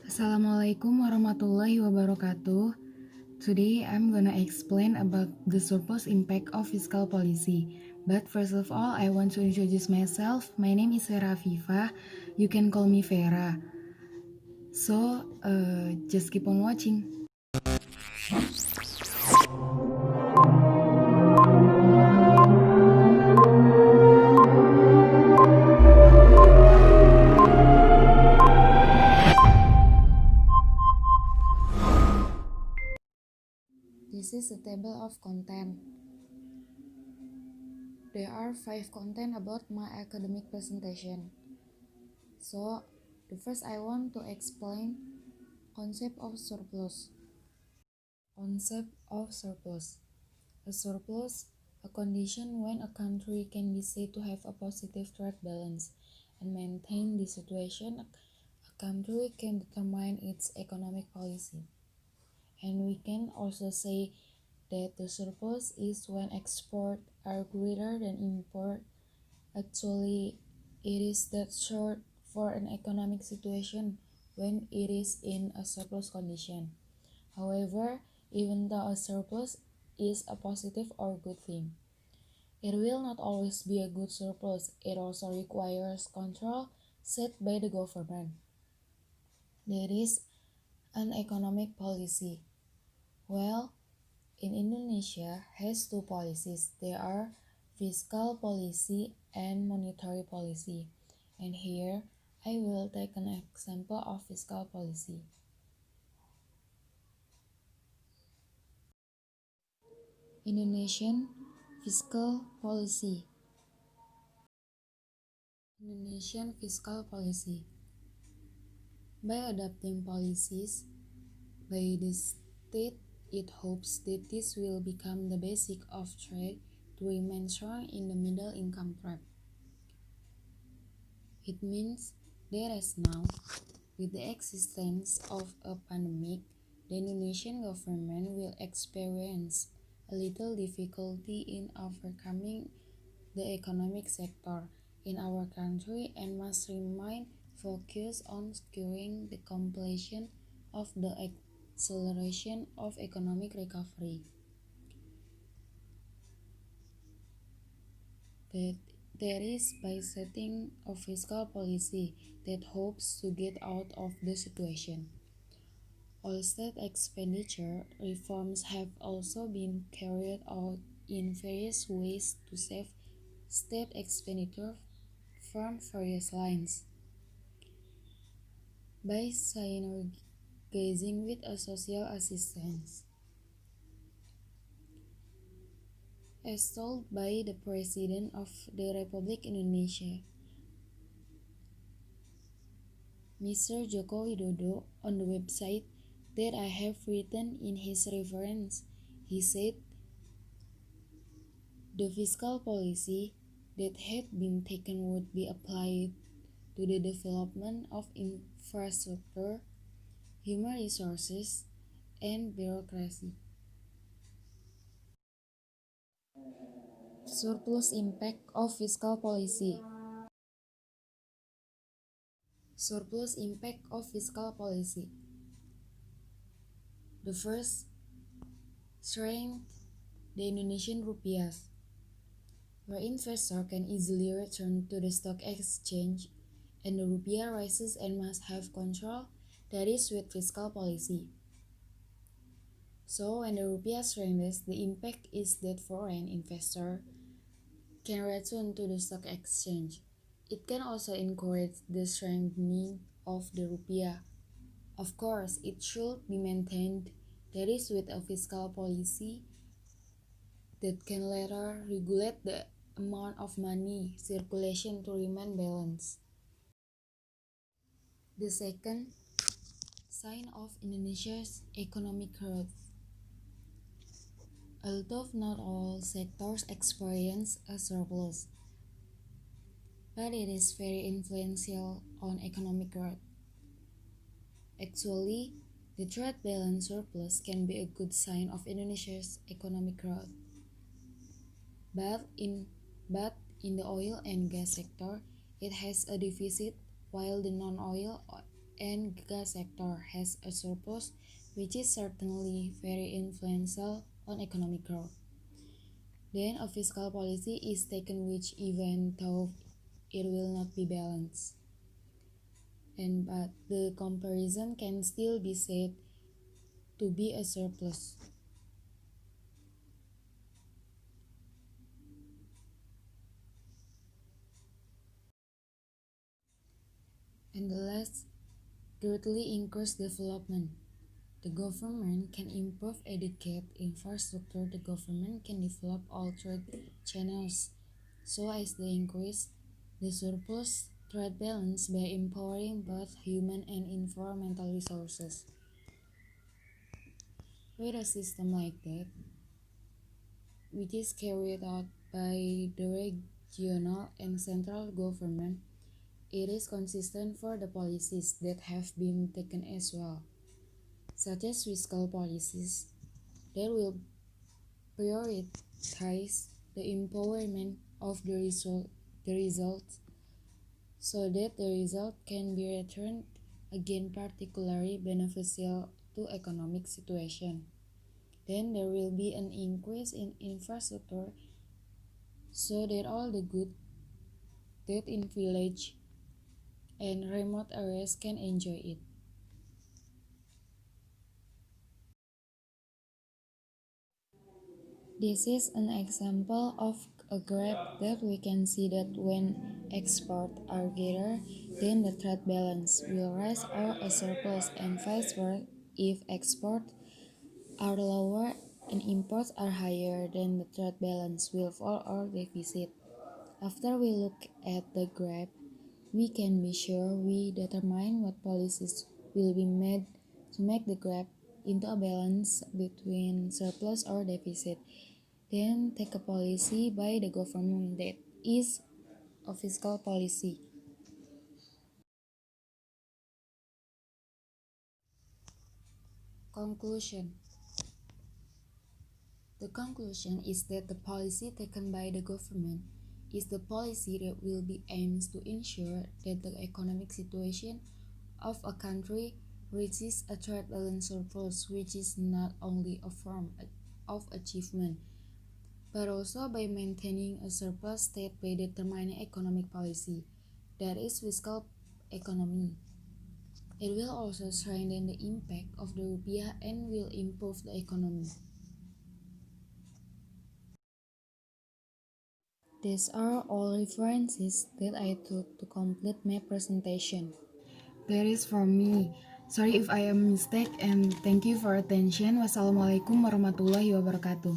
Assalamualaikum warahmatullahi wabarakatuh. Today I'm gonna explain about the surplus impact of fiscal policy. But first of all, I want to introduce myself. My name is Vera Viva. You can call me Vera. So, just keep on watching. This is a table of content. There are 5 content about my academic presentation. So, the first I want to explain concept of surplus. Concept of surplus. A surplus, a condition when a country can be said to have a positive trade balance, and maintain this situation, a country can determine its economic policy. And we can also say that the surplus is when exports are greater than import. Actually, it is that short for an economic situation when it is in a surplus condition. However, even though a surplus is a positive or good thing, it will not always be a good surplus. It also requires control set by the government. There is an economic policy. Well, in Indonesia has two policies. There are fiscal policy and monetary policy. And here I will take an example of fiscal policy. Indonesian fiscal policy. Indonesian fiscal policy. By adopting policies by the state, it hopes that this will become the basic of trade to remain strong in the middle income trap. It means that as now, with the existence of a pandemic, the Indonesian government will experience a little difficulty in overcoming the economic sector in our country and must remain focused on securing the completion of the acceleration of economic recovery. That is by setting a fiscal policy that hopes to get out of the situation. All state expenditure reforms have also been carried out in various ways to save state expenditure from various lines. By synergizing with a social assistance. As told by the President of the Republic Indonesia, Mr. Joko Widodo, on the website that I have written in his reference, he said the fiscal policy that had been taken would be applied to the development of infrastructure, human resources, and bureaucracy. Surplus impact of fiscal policy. Surplus impact of fiscal policy. The first, strength the Indonesian rupiah, where investor can easily return to the stock exchange and the rupiah rises and must have control, that is with fiscal policy. So when the rupiah strengthens, the impact is that foreign investor can return to the stock exchange. It can also encourage the strengthening of the rupiah. Of course, it should be maintained, that is with a fiscal policy that can later regulate the amount of money circulation to remain balanced. The second, sign of Indonesia's economic growth. Although not all sectors experience a surplus, but it is very influential on economic growth. Actually, the trade balance surplus can be a good sign of Indonesia's economic growth. But in the oil and gas sector, it has a deficit, while the non-oil and giga sector has a surplus, which is certainly very influential on economic growth. Then a fiscal policy is taken which even though it will not be balanced. And but the comparison can still be said to be a surplus. And the last, greatly increase development. The government can improve educate infrastructure. The government can develop all trade channels so as they increase the surplus trade balance by empowering both human and environmental resources. With a system like that, which is carried out by the regional and central government, it is consistent for the policies that have been taken as well, such as fiscal policies that will prioritize the empowerment of the result so that the result can be returned again particularly beneficial to economic situation. Then there will be an increase in infrastructure so that all the good that in village and remote areas can enjoy it. This is an example of a graph that we can see that when exports are greater, then the trade balance will rise or a surplus and vice versa if exports are lower and imports are higher, then the trade balance will fall or deficit. After we look at the graph, we can be sure we determine what policies will be made to make the graph into a balance between surplus or deficit. Then take a policy by the government that is a fiscal policy. Conclusion. The conclusion is that the policy taken by the government is the policy that will be aims to ensure that the economic situation of a country reaches a trade balance surplus, which is not only a form of achievement, but also by maintaining a surplus state by determining economic policy, that is fiscal economy. It will also strengthen the impact of the rupiah and will improve the economy. These are all references that I took to complete my presentation. That is from me. Sorry if I am mistake and thank you for attention. Wassalamualaikum warahmatullahi wabarakatuh.